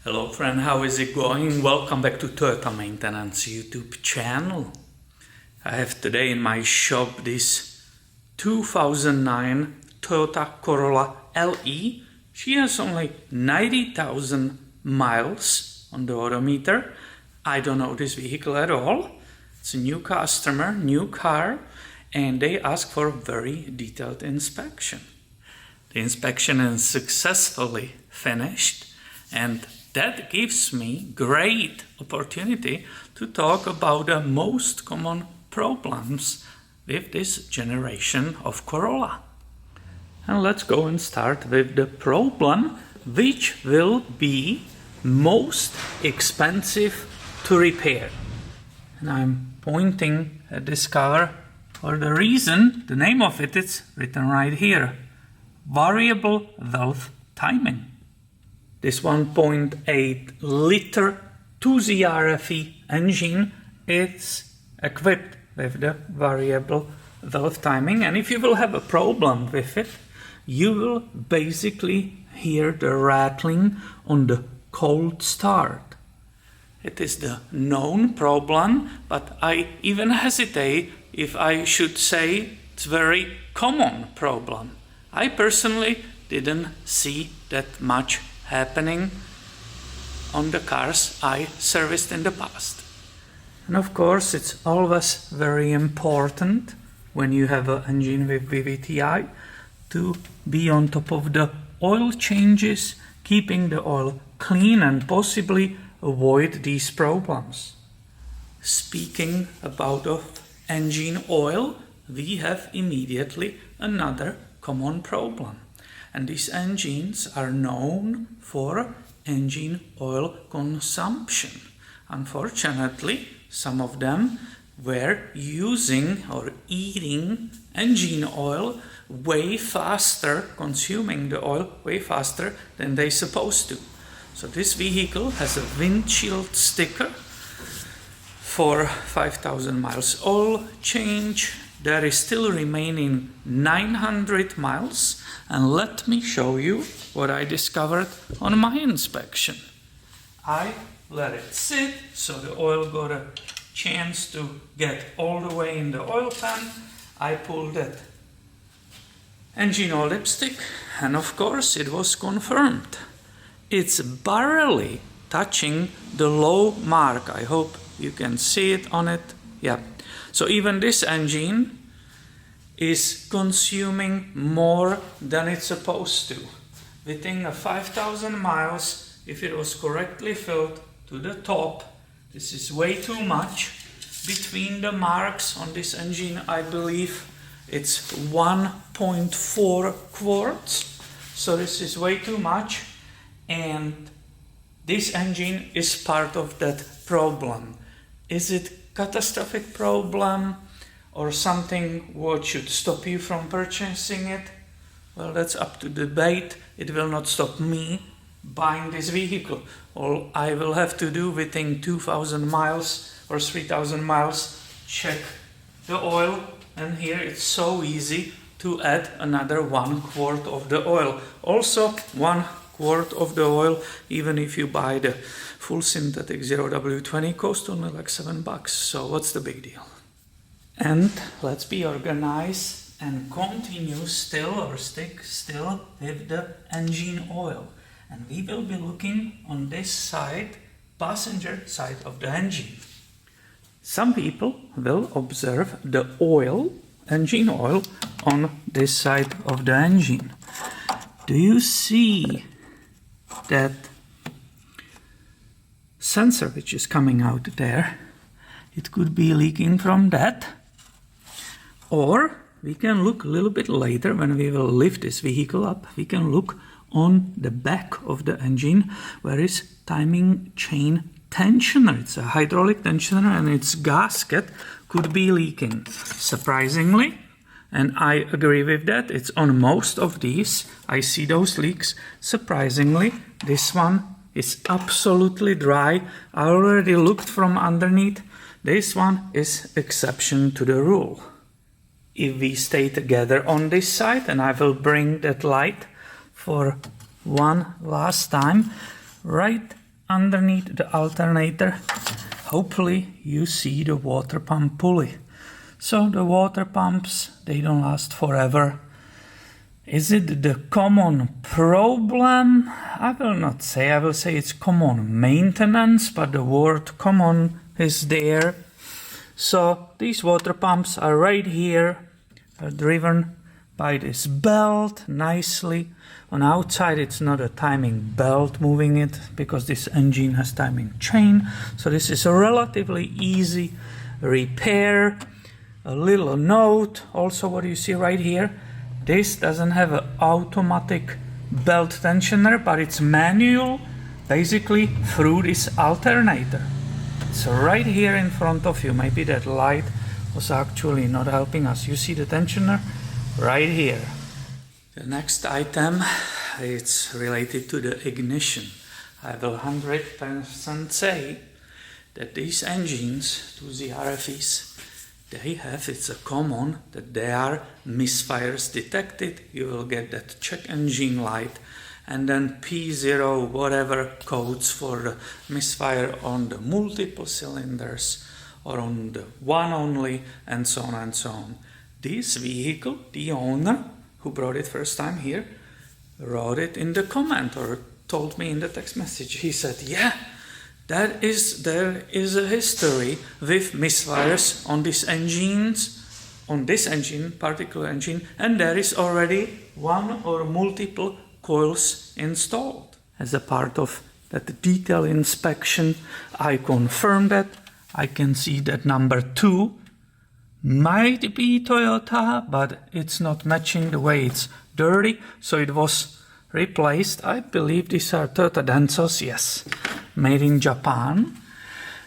Hello friend, how is it going? Welcome back to Toyota Maintenance YouTube channel. I have today in my shop this 2009 Toyota Corolla LE. She has only 90,000 miles on the odometer. I don't know this vehicle at all. It's a new customer, new car, and they ask for a very detailed inspection. The inspection is successfully finished, and that gives me great opportunity to talk about the most common problems with this generation of Corolla. And let's go and start with the problem which will be most expensive to repair. And I'm pointing at this car for the reason, the name of it is written right here. Variable valve timing. This 1.8 liter 2ZRFE engine is equipped with the variable valve timing, and if you will have a problem with it, you will basically hear the rattling on the cold start. It is the known problem, but I even hesitate if I should say it's a very common problem. I personally didn't see that much happening on the cars I serviced in the past. And of course, it's always very important when you have an engine with VVT-i to be on top of the oil changes, keeping the oil clean and possibly avoid these problems. Speaking about engine oil, we have immediately another common problem. And these engines are known for engine oil consumption. Unfortunately, some of them were using or eating engine oil way faster, consuming the oil way faster than they're supposed to. So this vehicle has a windshield sticker for 5,000 miles oil change. There is still remaining 900 miles, and let me show you what I discovered on my inspection. I let it sit so the oil got a chance to get all the way in the oil pan. I pulled that engine oil lipstick, and of course it was confirmed. It's barely touching the low mark. I hope you can see it on it. Yeah. So even this engine is consuming more than it's supposed to. Within 5,000 miles, if it was correctly filled to the top, this is way too much. Between the marks on this engine, I believe it's 1.4 quarts. So this is way too much, and this engine is part of that problem. Is it catastrophic problem or something what should stop you from purchasing it? Well, that's up to debate. It will not stop me buying this vehicle. All I will have to do within 2,000 miles or 3,000 miles, check the oil, and here it's so easy to add another 1 quart of the oil. Also 1 quart of the oil, even if you buy the full synthetic 0W20, cost only like $7. So what's the big deal? And let's be organized and continue still or stick still with the engine oil. And we will be looking on this side, passenger side of the engine. Some people will observe the oil, engine oil, on this side of the engine. Do you see that sensor which is coming out there? It could be leaking from that, or we can look a little bit later when we will lift this vehicle up. We can look on the back of the engine where is timing chain tensioner. It's a hydraulic tensioner, and its gasket could be leaking. Surprisingly, and I agree with that, it's on most of these. I see those leaks. Surprisingly, this one is absolutely dry. I already looked from underneath. This one is exception to the rule. If we stay together on this side, and I will bring that light for one last time, right underneath the alternator, hopefully you see the water pump pulley. So the water pumps, they don't last forever. Is it the common problem? I will not say. I will say it's common maintenance, but the word common is there. So these water pumps are right here, are driven by this belt nicely. On outside it's not a timing belt moving it because this engine has timing chain. So this is a relatively easy repair. A little note, also what you see right here. This doesn't have an automatic belt tensioner, but it's manual, basically through this alternator. It's right here in front of you. Maybe that light was actually not helping us. You see the tensioner right here. The next item, it's related to the ignition. I will 100% say that these engines, 2Z RFEs, they have, it's a common that there are misfires detected. You will get that check engine light and then P0 whatever codes for the misfire on the multiple cylinders or on the one only, and so on and so on. This vehicle, the owner who brought it first time here, wrote it in the comment or told me in the text message. He said, yeah, there is a history with misfires on these engines, on this engine, particular engine, and there is already one or multiple coils installed. As a part of that detail inspection, I confirmed that. I can see that number 2 might be Toyota, but it's not matching the way it's dirty, so it was replaced. I believe these are Toyota Densos, yes, made in Japan.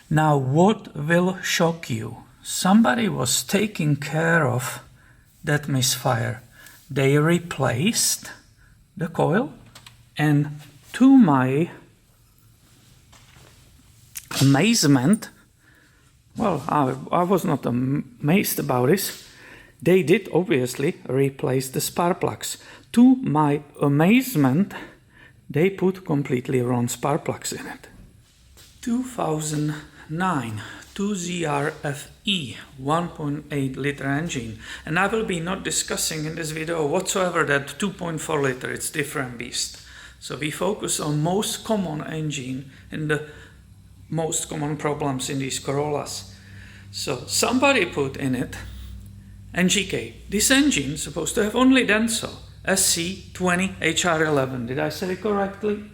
Now what will shock you? Somebody was taking care of that misfire. They replaced the coil, and to my amazement, well, I was not amazed about this. They did obviously replace the spark plugs. To my amazement, they put completely wrong spark plugs in it. 2009 2ZRFE 1.8 liter engine, and I will be not discussing in this video whatsoever that 2.4 liter, it's different beast. So we focus on most common engine and the most common problems in these Corollas. So somebody put in it NGK. This engine is supposed to have only Denso SC20HR11. Did I say it correctly?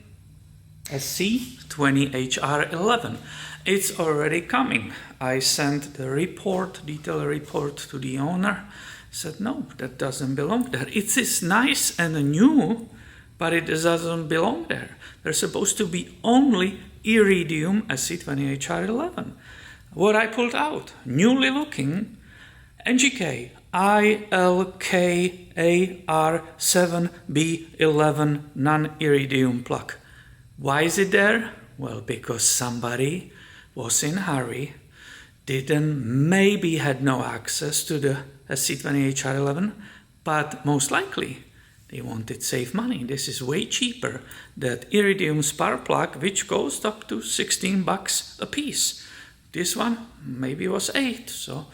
SC20HR11. It's already coming. I sent the report, detailed report to the owner. Said no, that doesn't belong there. It is nice and new, but it doesn't belong there. There's supposed to be only iridium SC20HR11. What I pulled out, newly looking, NGK ILKAR7B11 non-iridium plug. Why is it there? Well, because somebody was in a hurry, maybe had no access to the SC20HR11, but most likely they wanted to save money. This is way cheaper than iridium spark plug, which goes up to $16 a piece. This one maybe was $8, so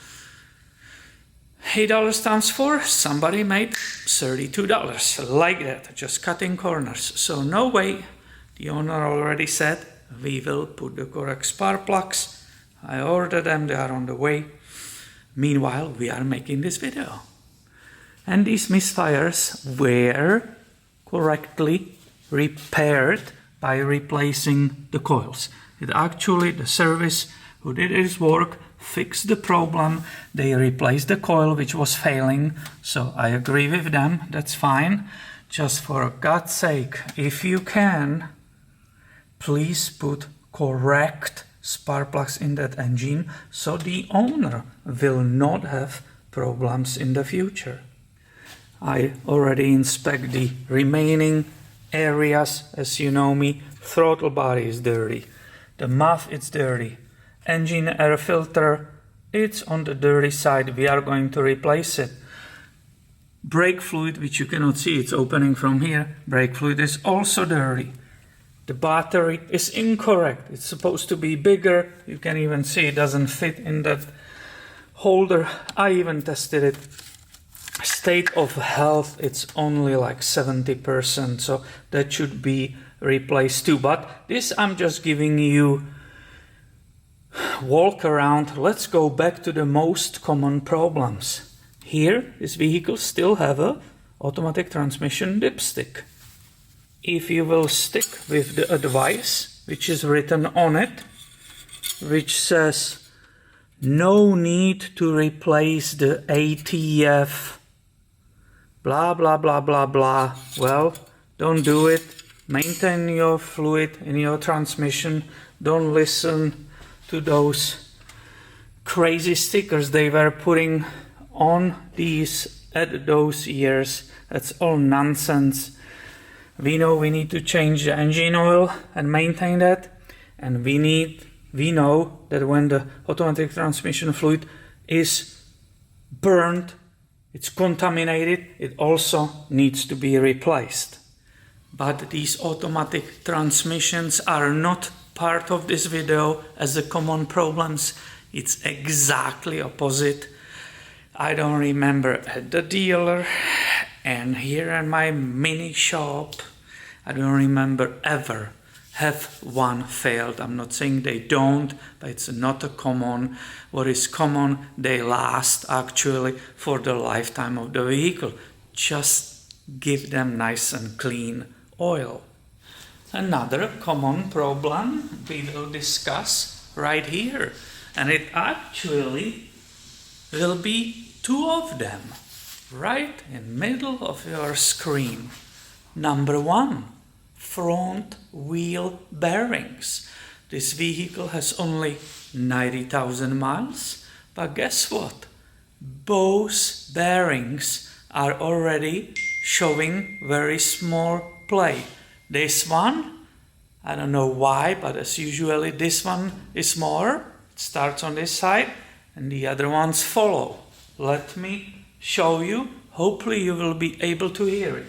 $8 times 4, somebody made $32, like that, just cutting corners. So no way, the owner already said, we will put the correct spark plugs. I ordered them, they are on the way. Meanwhile, we are making this video. And these misfires were correctly repaired by replacing the coils. It actually, the service who did its work fixed the problem. They replaced the coil which was failing. So I agree with them, that's fine. Just for God's sake, if you can, please put correct spark plugs in that engine so the owner will not have problems in the future. I already inspect the remaining areas. As you know me, throttle body is dirty, the muff is dirty, engine air filter, it's on the dirty side, we are going to replace it. Brake fluid, which you cannot see, it's opening from here, brake fluid is also dirty. the battery is incorrect. It's supposed to be bigger. You can even see it doesn't fit in that holder. I even tested it. State of health, it's only like 70%, so that should be replaced too. But this I'm just giving you walk around. Let's go back to the most common problems. Here, this vehicle still have a automatic transmission dipstick. If you will stick with the advice which is written on it, which says no need to replace the ATF, blah blah blah blah blah, well, don't do it. Maintain your fluid in your transmission. Don't listen to those crazy stickers they were putting on these at those years. That's all nonsense. We know we need to change the engine oil and maintain that, and we know that when the automatic transmission fluid is burned, it's contaminated, it also needs to be replaced. But these automatic transmissions are not part of this video as the common problems. It's exactly opposite. I don't remember at the dealer and here in my mini shop, I don't remember ever have one failed. I'm not saying they don't, but it's not a common. What is common, they last actually for the lifetime of the vehicle. Just give them nice and clean oil. Another common problem we will discuss right here, and it actually will be two of them right in middle of your screen. Number one, front wheel bearings. This vehicle has only 90,000 miles, but guess what? Both bearings are already showing very small play. This one, I don't know why, but as usually this one is more. It starts on this side and the other ones follow. Let me show you. Hopefully you will be able to hear it.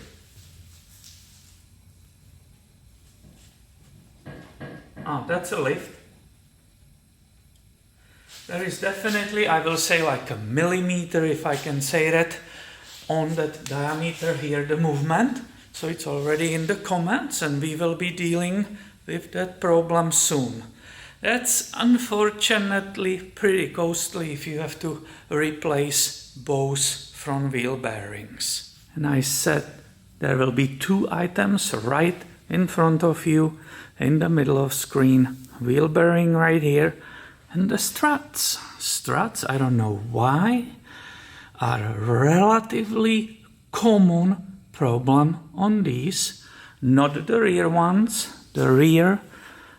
Oh, that's a lift. There is definitely, I will say like a millimeter, if I can say that, on that diameter here, the movement. So it's already in the comments and we will be dealing with that problem soon. That's unfortunately pretty costly if you have to replace both front wheel bearings. And I said there will be two items right in front of you in the middle of screen. Wheel bearing right here and the struts. Struts, I don't know why, are a relatively common problem on these, not the rear ones. The rear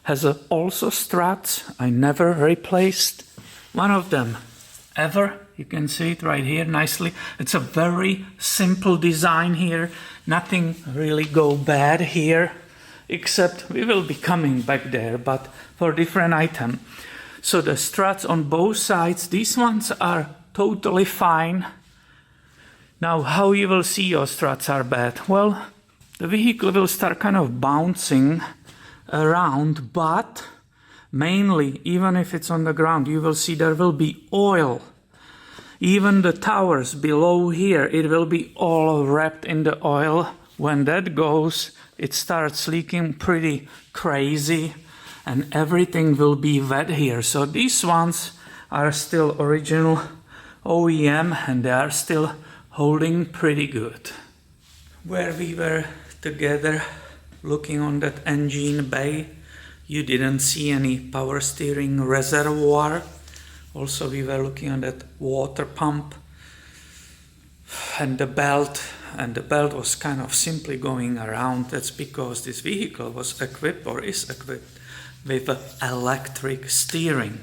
has also struts. I never replaced one of them ever. You can see it right here nicely. It's a very simple design here. Nothing really go bad here, except we will be coming back there, but for different item. So the struts on both sides, these ones are totally fine. Now, how you will see your struts are bad? Well, the vehicle will start kind of bouncing around, but mainly, even if it's on the ground, you will see there will be oil. Even the towers below here, it will be all wrapped in the oil. When that goes, it starts leaking pretty crazy and everything will be wet here. So these ones are still original OEM and they are still holding pretty good. Where we were together looking on that engine bay, you didn't see any power steering reservoir. Also we were looking at that water pump and the belt was kind of simply going around. That's because this vehicle was equipped or is equipped with electric steering.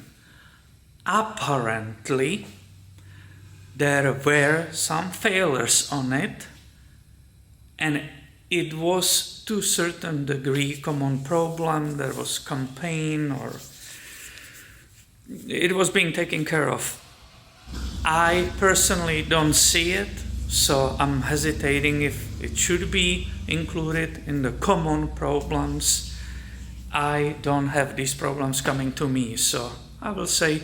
Apparently there were some failures on it, and it was to a certain degree common problem. There was campaign or it was being taken care of. I personally don't see it, so I'm hesitating if it should be included in the common problems. I don't have these problems coming to me. So I will say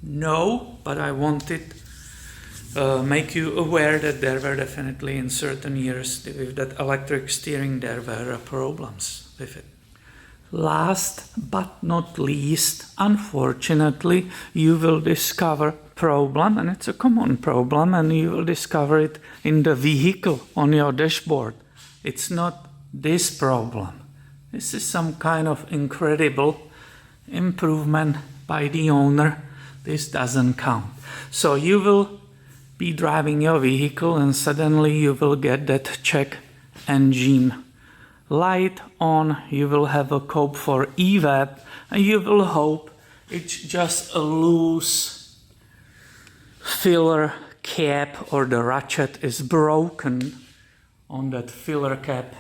no, but I wanted make you aware that there were definitely in certain years with that electric steering there were problems with it. Last but not least, unfortunately, you will discover problem, and it's a common problem, and you will discover it in the vehicle on your dashboard. It's not this problem. This is some kind of incredible improvement by the owner. This doesn't count. So you will be driving your vehicle and suddenly you will get that check engine light on. You will have a code for EVAP and you will hope it's just a loose filler cap or the ratchet is broken on that filler cap,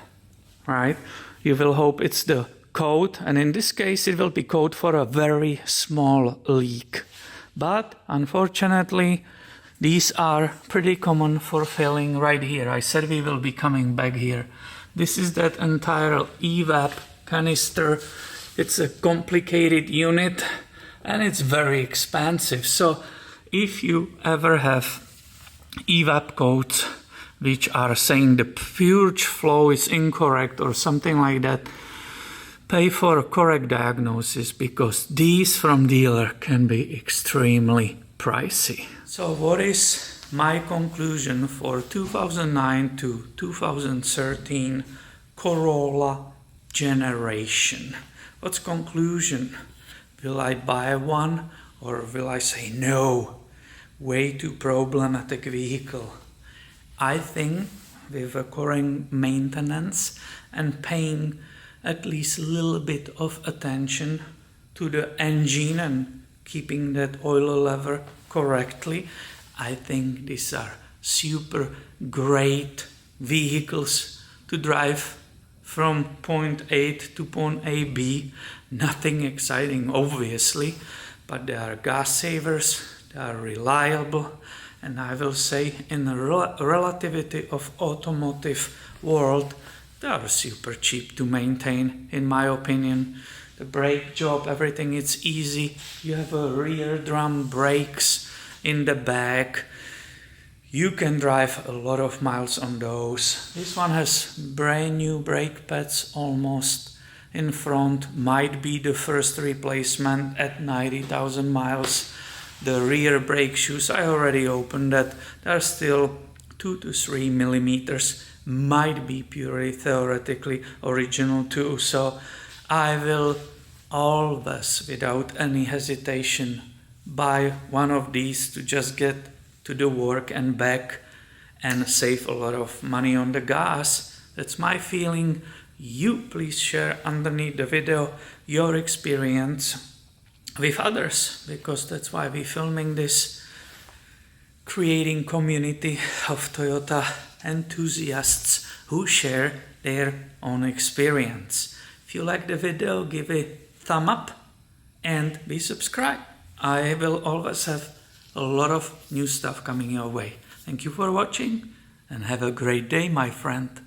right? You will hope it's the code, and in this case it will be code for a very small leak. But unfortunately, these are pretty common for failing right here. I said we will be coming back here. This is that entire EVAP canister. It's a complicated unit and it's very expensive. So if you ever have EVAP codes which are saying the purge flow is incorrect or something like that, pay for a correct diagnosis, because these from dealer can be extremely pricey. So what is my conclusion for 2009 to 2013 Corolla generation? What's conclusion? Will I buy one or will I say no? Way too problematic vehicle. I think with a correct maintenance and paying at least a little bit of attention to the engine and keeping that oil level correctly, I think these are super great vehicles to drive from point A to point AB. Nothing exciting, obviously, but they are gas savers, they are reliable, and I will say in the relativity of automotive world, they are super cheap to maintain, in my opinion. The brake job, everything, it's easy. You have a rear drum brakes in the back. You can drive a lot of miles on those. This one has brand new brake pads almost in front. Might be the first replacement at 90,000 miles. The rear brake shoes, I already opened that. They're still 2 to 3 millimeters. Might be purely theoretically original too. So I will always, without any hesitation, buy one of these to just get to the work and back and save a lot of money on the gas. That's my feeling. You please share underneath the video your experience with others, because that's why we're filming this, creating community of Toyota enthusiasts who share their own experience. If you like the video, give a thumb up and be subscribed. I will always have a lot of new stuff coming your way. Thank you for watching and have a great day, my friend.